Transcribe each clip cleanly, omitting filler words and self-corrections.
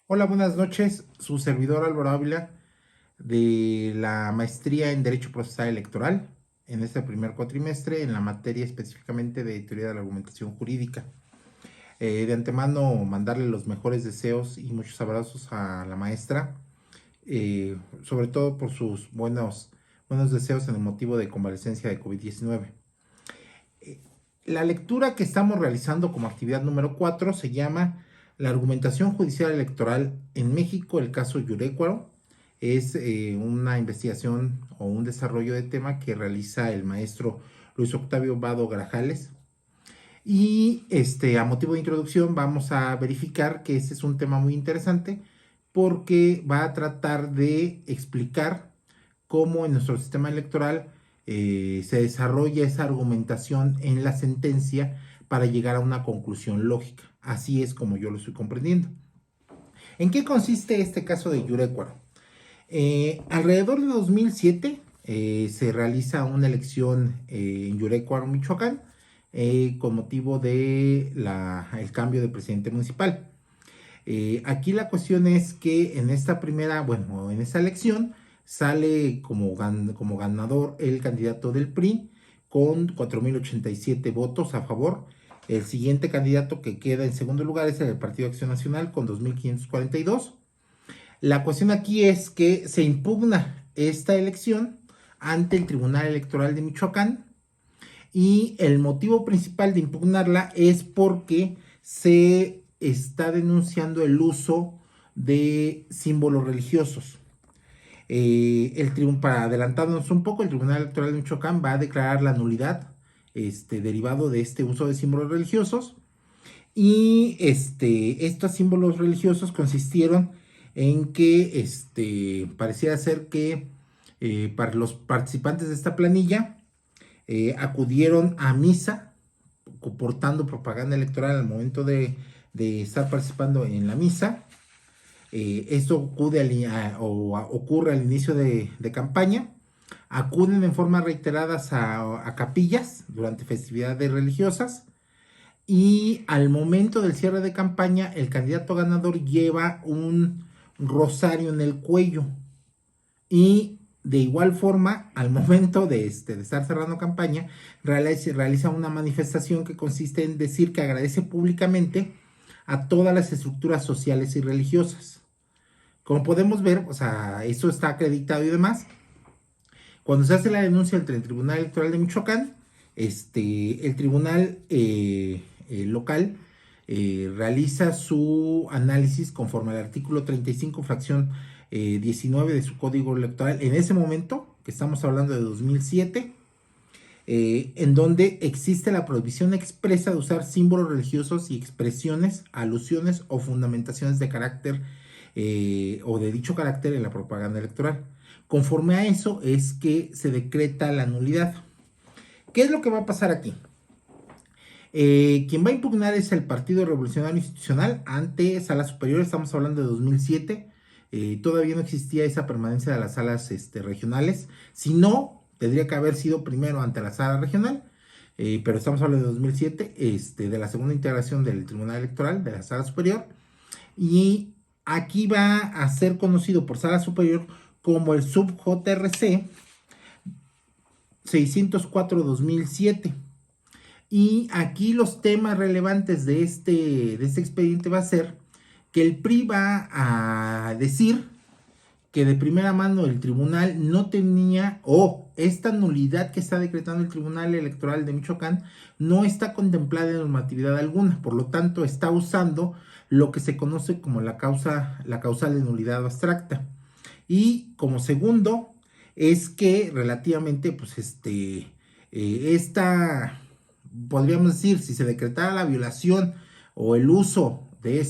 Hola, buenas noches. Su servidor Álvaro Ávila de la maestría en Derecho Procesal Electoral en este primer cuatrimestre en la materia específicamente de Teoría de la Argumentación Jurídica. De antemano mandarle los mejores deseos y muchos abrazos a la maestra, sobre todo por sus buenos deseos en el motivo de convalecencia de COVID-19. La lectura que estamos realizando como actividad número 4 se llama La argumentación judicial electoral en México, el caso Yurecuaro. Es una investigación o un desarrollo de tema que realiza el maestro Luis Octavio Vado Grajales. Y a motivo de introducción vamos a verificar que este es un tema muy interesante porque va a tratar de explicar cómo en nuestro sistema electoral se desarrolla esa argumentación en la sentencia para llegar a una conclusión lógica. Así es como yo lo estoy comprendiendo. ¿En qué consiste este caso de Yurecuaro? Alrededor de 2007 se realiza una elección en Yurecuaro, Michoacán, con motivo de el cambio de presidente municipal. Aquí la cuestión es que en esta en esta elección sale como ganador el candidato del PRI con 4,087 votos a favor. El siguiente candidato que queda en segundo lugar es el del Partido Acción Nacional con 2,542. La cuestión aquí es que se impugna esta elección ante el Tribunal Electoral de Michoacán y el motivo principal de impugnarla es porque se está denunciando el uso de símbolos religiosos. Para adelantarnos un poco, el Tribunal Electoral de Michoacán va a declarar la nulidad derivado de este uso de símbolos religiosos. Y estos símbolos religiosos consistieron en que pareciera ser que para los participantes de esta planilla acudieron a misa portando propaganda electoral al momento de estar participando en la misa. Esto ocurre al inicio de campaña. Acuden en forma reiteradas a capillas durante festividades religiosas. Y al momento del cierre de campaña, el candidato ganador lleva un rosario en el cuello. Y de igual forma, al momento de estar cerrando campaña, realiza una manifestación que consiste en decir que agradece públicamente a todas las estructuras sociales y religiosas. Como podemos ver, o sea, eso está acreditado y demás. Cuando se hace la denuncia ante el Tribunal Electoral de Michoacán, el tribunal local realiza su análisis conforme al artículo 35, fracción 19 de su código electoral. En ese momento, que estamos hablando de 2007, en donde existe la prohibición expresa de usar símbolos religiosos y expresiones, alusiones o fundamentaciones de carácter o de dicho carácter en la propaganda electoral. Conforme a eso es que se decreta la nulidad. ¿Qué es lo que va a pasar aquí? Quien va a impugnar es el Partido Revolucionario Institucional ante Sala Superior. Estamos hablando de 2007. Todavía no existía esa permanencia de las salas regionales. Si no, tendría que haber sido primero ante la sala regional. Pero estamos hablando de 2007, de la segunda integración del Tribunal Electoral, de la Sala Superior. Y aquí va a ser conocido por Sala Superior como el sub-JRC 604-2007. Y aquí los temas relevantes de este expediente va a ser que el PRI va a decir que de primera mano el tribunal no tenía, o esta nulidad que está decretando el Tribunal Electoral de Michoacán no está contemplada en normatividad alguna, por lo tanto está usando lo que se conoce como la causal de nulidad abstracta. Y como segundo, es que relativamente, pues esta, podríamos decir, si se decretara la violación o el uso de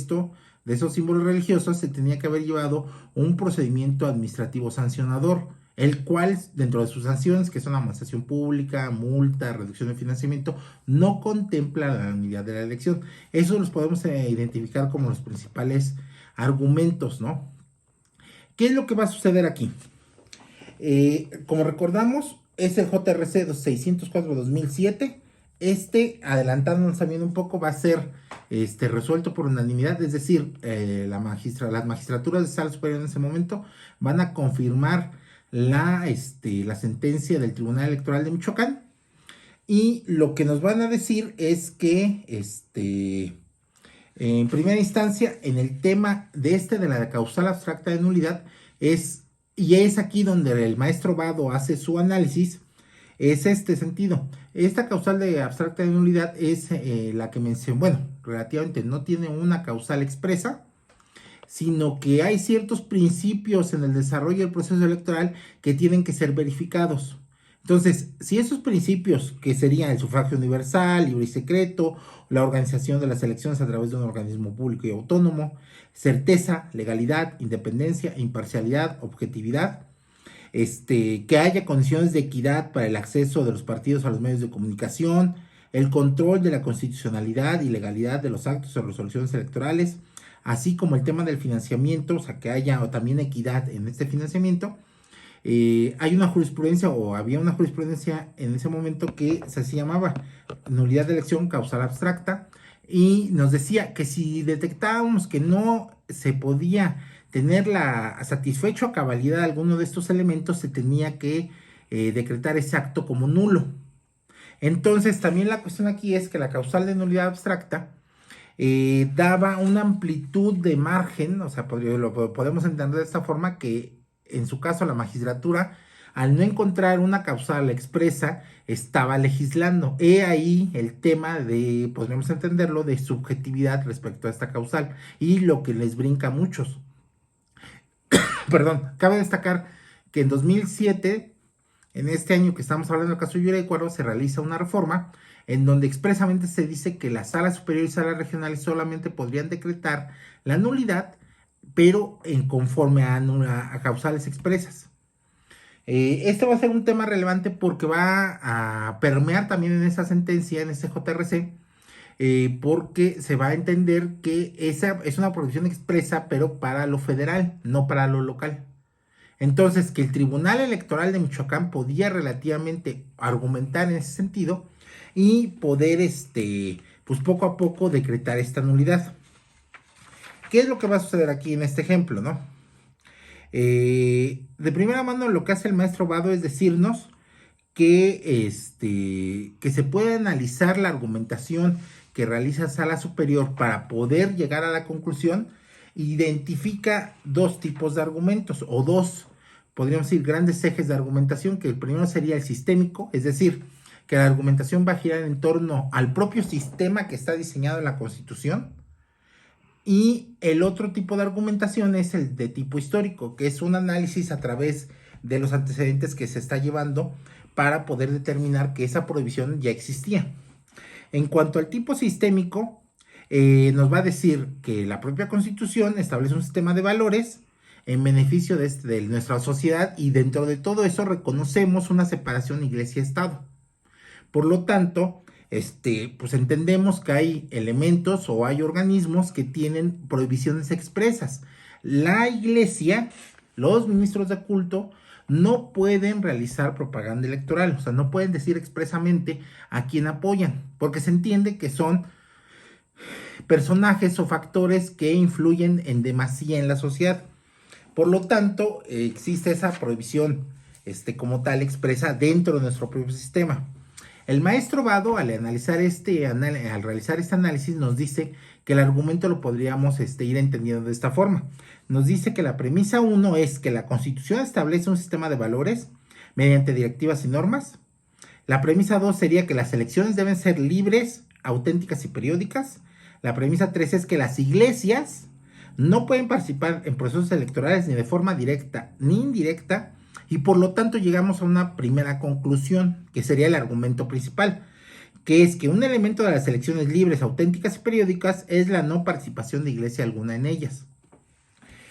de esos símbolos religiosos, se tenía que haber llevado un procedimiento administrativo sancionador, el cual, dentro de sus sanciones, que son amonestación pública, multa, reducción de financiamiento, no contempla la unidad de la elección. Eso los podemos identificar como los principales argumentos, ¿no? ¿Qué es lo que va a suceder aquí? Como recordamos, es el JRC 604-2007. adelantándonos también un poco, va a ser resuelto por unanimidad, es decir, las magistraturas de sala superior en ese momento van a confirmar la sentencia del Tribunal Electoral de Michoacán, y lo que nos van a decir es que en primera instancia, en el tema de la causal abstracta de nulidad, y es aquí donde el maestro Vado hace su análisis, es este sentido. Esta causal de abstracta de nulidad es la que mencioné, bueno, relativamente no tiene una causal expresa, sino que hay ciertos principios en el desarrollo del proceso electoral que tienen que ser verificados. Entonces, si esos principios, que serían el sufragio universal, libre y secreto, la organización de las elecciones a través de un organismo público y autónomo, certeza, legalidad, independencia, imparcialidad, objetividad, que haya condiciones de equidad para el acceso de los partidos a los medios de comunicación, el control de la constitucionalidad y legalidad de los actos o resoluciones electorales, así como el tema del financiamiento, o sea, que haya también equidad en este financiamiento. Hay una jurisprudencia, o había una jurisprudencia en ese momento que se llamaba nulidad de elección causal abstracta, y nos decía que si detectábamos que no se podía tener satisfecho a cabalidad alguno de estos elementos, se tenía que decretar ese acto como nulo. Entonces, también la cuestión aquí es que la causal de nulidad abstracta daba una amplitud de margen, o sea, lo podemos entender de esta forma, que en su caso la magistratura, al no encontrar una causal expresa, estaba legislando. He ahí el tema de, podríamos entenderlo, de subjetividad respecto a esta causal, y lo que les brinca a muchos. Perdón, cabe destacar que en 2007, en este año que estamos hablando del caso Yurecuaro, se realiza una reforma en donde expresamente se dice que las salas superiores y salas regionales solamente podrían decretar la nulidad, pero conforme a causales expresas. Este va a ser un tema relevante porque va a permear también en esa sentencia, en ese JRC, porque se va a entender que esa es una prohibición expresa, pero para lo federal, no para lo local. Entonces, que el Tribunal Electoral de Michoacán podía relativamente argumentar en ese sentido y poder, pues poco a poco decretar esta nulidad. ¿Qué es lo que va a suceder aquí en este ejemplo, no? De primera mano, lo que hace el maestro Vado es decirnos que se puede analizar la argumentación que realiza Sala Superior para poder llegar a la conclusión. Identifica dos tipos de argumentos, o dos, podríamos decir, grandes ejes de argumentación, que el primero sería el sistémico, es decir, que la argumentación va a girar en torno al propio sistema que está diseñado en la Constitución. Y el otro tipo de argumentación es el de tipo histórico, que es un análisis a través de los antecedentes que se está llevando para poder determinar que esa prohibición ya existía. En cuanto al tipo sistémico, nos va a decir que la propia Constitución establece un sistema de valores en beneficio de nuestra sociedad, y dentro de todo eso reconocemos una separación iglesia-estado. Por lo tanto, pues entendemos que hay elementos o hay organismos que tienen prohibiciones expresas. La iglesia, los ministros de culto, no pueden realizar propaganda electoral, o sea, no pueden decir expresamente a quién apoyan, porque se entiende que son personajes o factores que influyen en demasía en la sociedad. Por lo tanto, existe esa prohibición como tal expresa dentro de nuestro propio sistema. El maestro Vado, al realizar este análisis, nos dice que el argumento lo podríamos ir entendiendo de esta forma. Nos dice que la premisa 1 es que la Constitución establece un sistema de valores mediante directivas y normas. La premisa 2 sería que las elecciones deben ser libres, auténticas y periódicas. La premisa 3 es que las iglesias no pueden participar en procesos electorales ni de forma directa ni indirecta, y por lo tanto llegamos a una primera conclusión, que sería el argumento principal, que es que un elemento de las elecciones libres, auténticas y periódicas es la no participación de iglesia alguna en ellas.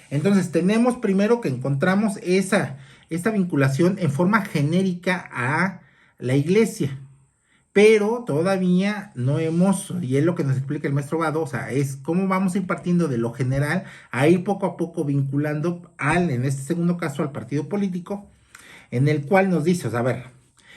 Entonces tenemos primero que encontramos esta vinculación en forma genérica a la iglesia, pero todavía no hemos, y es lo que nos explica el maestro Vado, o sea, es cómo vamos a ir partiendo de lo general a ir poco a poco vinculando en este segundo caso, al partido político, en el cual nos dice, o sea, a ver,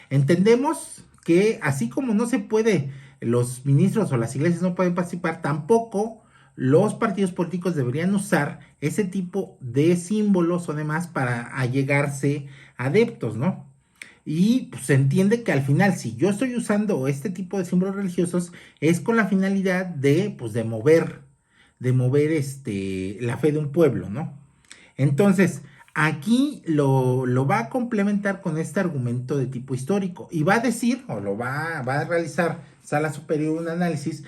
entendemos que así como no se puede, los ministros o las iglesias no pueden participar, tampoco los partidos políticos deberían usar ese tipo de símbolos o demás para allegarse adeptos, ¿no? Y pues, se entiende que al final, si yo estoy usando este tipo de símbolos religiosos, es con la finalidad de, pues, de mover la fe de un pueblo, ¿no? Entonces, aquí lo va a complementar con este argumento de tipo histórico y va a decir, o va a realizar Sala Superior un análisis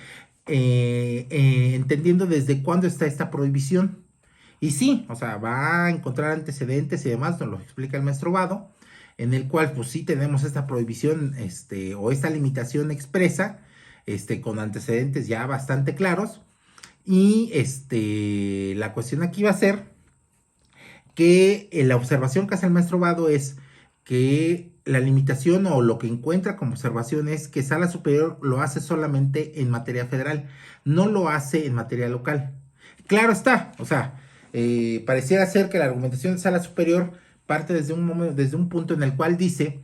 entendiendo desde cuándo está esta prohibición. Y sí, o sea, va a encontrar antecedentes y demás, nos lo explica el maestro Vado, en el cual pues sí tenemos esta prohibición, o esta limitación expresa, con antecedentes ya bastante claros. Y la cuestión aquí va a ser que la observación que hace el maestro Vado es que la limitación o lo que encuentra como observación es que Sala Superior lo hace solamente en materia federal, no lo hace en materia local. Claro está, o sea, pareciera ser que la argumentación de Sala Superior parte desde un punto en el cual dice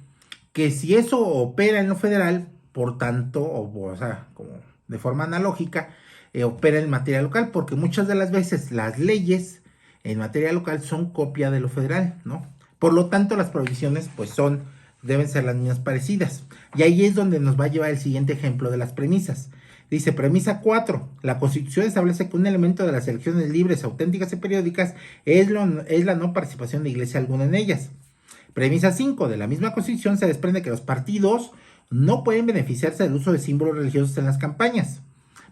que si eso opera en lo federal, por tanto, o sea, como de forma analógica, opera en materia local, porque muchas de las veces las leyes en materia local son copia de lo federal, ¿no? Por lo tanto, las prohibiciones, pues deben ser las mismas parecidas. Y ahí es donde nos va a llevar el siguiente ejemplo de las premisas. Dice, premisa 4, la Constitución establece que un elemento de las elecciones libres, auténticas y periódicas es la no participación de iglesia alguna en ellas. Premisa 5, de la misma Constitución se desprende que los partidos no pueden beneficiarse del uso de símbolos religiosos en las campañas.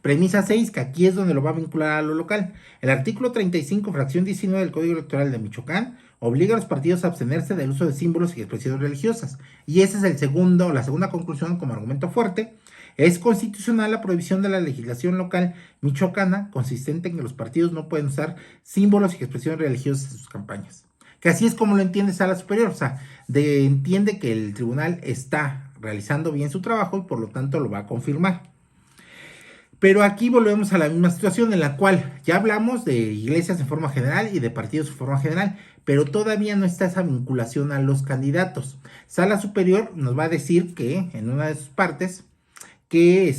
Premisa 6, que aquí es donde lo va a vincular a lo local. El artículo 35, fracción 19 del Código Electoral de Michoacán, obliga a los partidos a abstenerse del uso de símbolos y expresiones religiosas. Y esa es la segunda conclusión como argumento fuerte. Es constitucional la prohibición de la legislación local michoacana, consistente en que los partidos no pueden usar símbolos y expresiones religiosas en sus campañas. Que así es como lo entiende Sala Superior, o sea, entiende que el tribunal está realizando bien su trabajo y por lo tanto lo va a confirmar. Pero aquí volvemos a la misma situación en la cual ya hablamos de iglesias en forma general y de partidos en forma general, pero todavía no está esa vinculación a los candidatos. Sala Superior nos va a decir que en una de sus partes que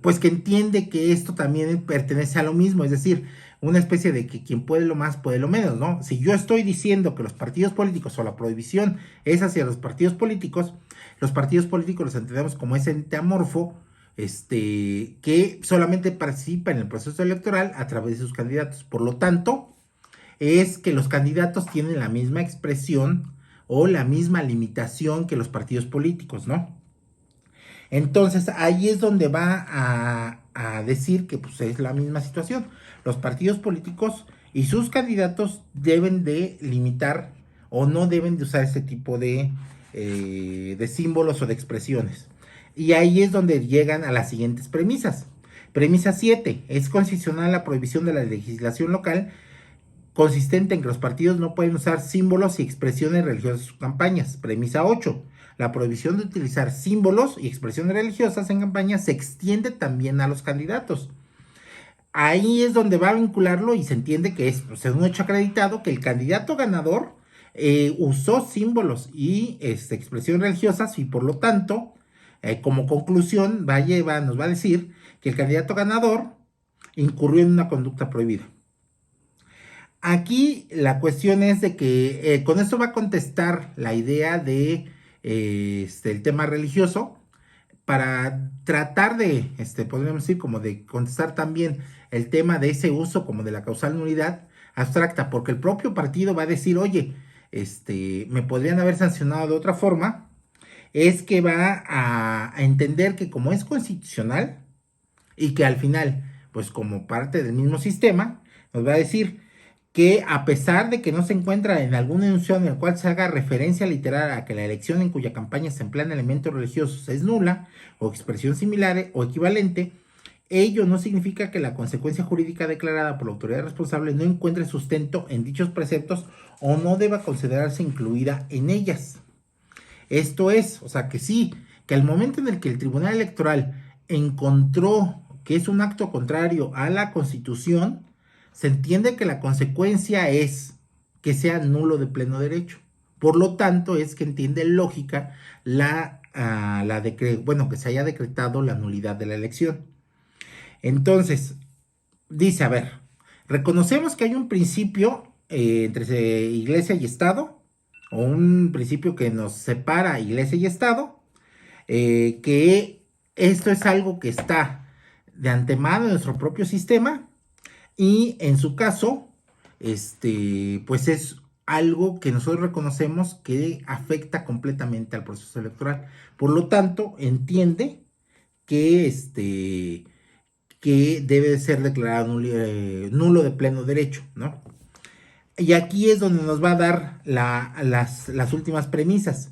pues que entiende que esto también pertenece a lo mismo, es decir, una especie de que quien puede lo más puede lo menos, ¿no? Si yo estoy diciendo que los partidos políticos o la prohibición es hacia los partidos políticos los entendemos como ese ente amorfo, que solamente participa en el proceso electoral a través de sus candidatos. Por lo tanto, es que los candidatos tienen la misma expresión o la misma limitación que los partidos políticos, ¿no? Entonces ahí es donde va a decir que pues, es la misma situación. Los partidos políticos y sus candidatos deben de limitar o no deben de usar ese tipo de símbolos o de expresiones. Y ahí es donde llegan a las siguientes premisas. Premisa 7. Es constitucional la prohibición de la legislación local consistente en que los partidos no pueden usar símbolos y expresiones religiosas en sus campañas. Premisa 8. La prohibición de utilizar símbolos y expresiones religiosas en campañas se extiende también a los candidatos. Ahí es donde va a vincularlo y se entiende que es pues, un hecho acreditado que el candidato ganador usó símbolos y expresiones religiosas y por lo tanto, como conclusión, nos va a decir que el candidato ganador incurrió en una conducta prohibida. Aquí la cuestión es de que con esto va a contestar la idea de el tema religioso para tratar de, podríamos decir, como de contestar también el tema de ese uso como de la causal nulidad abstracta, porque el propio partido va a decir, oye, me podrían haber sancionado de otra forma, es que va a entender que como es constitucional y que al final, pues como parte del mismo sistema, nos va a decir que a pesar de que no se encuentra en algún enunciado en el cual se haga referencia literal a que la elección en cuya campaña se emplean elementos religiosos es nula o expresión similar o equivalente, ello no significa que la consecuencia jurídica declarada por la autoridad responsable no encuentre sustento en dichos preceptos o no deba considerarse incluida en ellas. Esto es, o sea que sí, que al momento en el que el Tribunal Electoral encontró que es un acto contrario a la Constitución, se entiende que la consecuencia es que sea nulo de pleno derecho. Por lo tanto, es que entiende lógica la que se haya decretado la nulidad de la elección. Entonces, dice, a ver, reconocemos que hay un principio entre iglesia y Estado, o un principio que nos separa iglesia y Estado, que esto es algo que está de antemano en nuestro propio sistema y en su caso, pues es algo que nosotros reconocemos que afecta completamente al proceso electoral. Por lo tanto, entiende que que debe ser declarado nulo de pleno derecho, ¿no? Y aquí es donde nos va a dar las últimas premisas.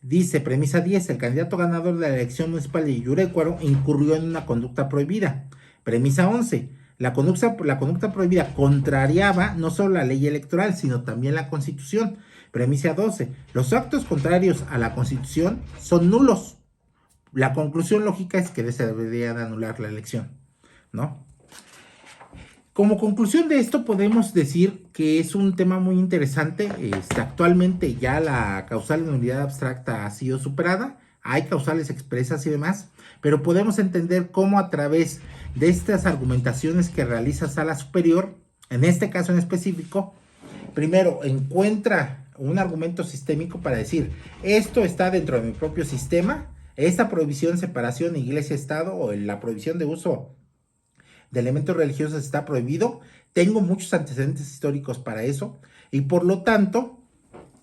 Dice, premisa 10, el candidato ganador de la elección municipal de Yurecuaro incurrió en una conducta prohibida. Premisa 11, la conducta prohibida contrariaba no solo la ley electoral, sino también la Constitución. Premisa 12, los actos contrarios a la Constitución son nulos. La conclusión lógica es que se debería de anular la elección, ¿no? Como conclusión de esto podemos decir que es un tema muy interesante. Actualmente ya la causal de nulidad abstracta ha sido superada, hay causales expresas y demás, pero podemos entender cómo a través de estas argumentaciones que realiza Sala Superior, en este caso en específico, primero encuentra un argumento sistémico para decir, esto está dentro de mi propio sistema, esta prohibición, separación iglesia-estado o la prohibición de uso de elementos religiosos está prohibido. Tengo muchos antecedentes históricos para eso y por lo tanto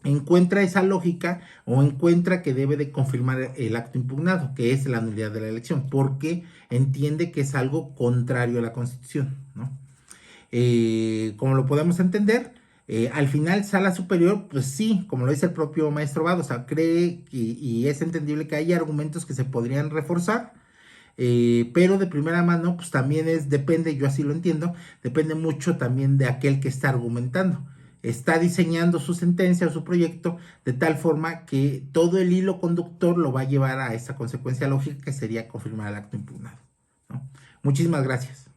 encuentra esa lógica o encuentra que debe de confirmar el acto impugnado, que es la nulidad de la elección, porque entiende que es algo contrario a la Constitución, ¿no? Como lo podemos entender, al final Sala Superior, pues sí, como lo dice el propio maestro Vado, o sea, cree y es entendible que hay argumentos que se podrían reforzar, pero de primera mano, pues también depende, yo así lo entiendo, depende mucho también de aquel que está argumentando. Está diseñando su sentencia o su proyecto de tal forma que todo el hilo conductor lo va a llevar a esa consecuencia lógica que sería confirmar el acto impugnado, ¿no? Muchísimas gracias.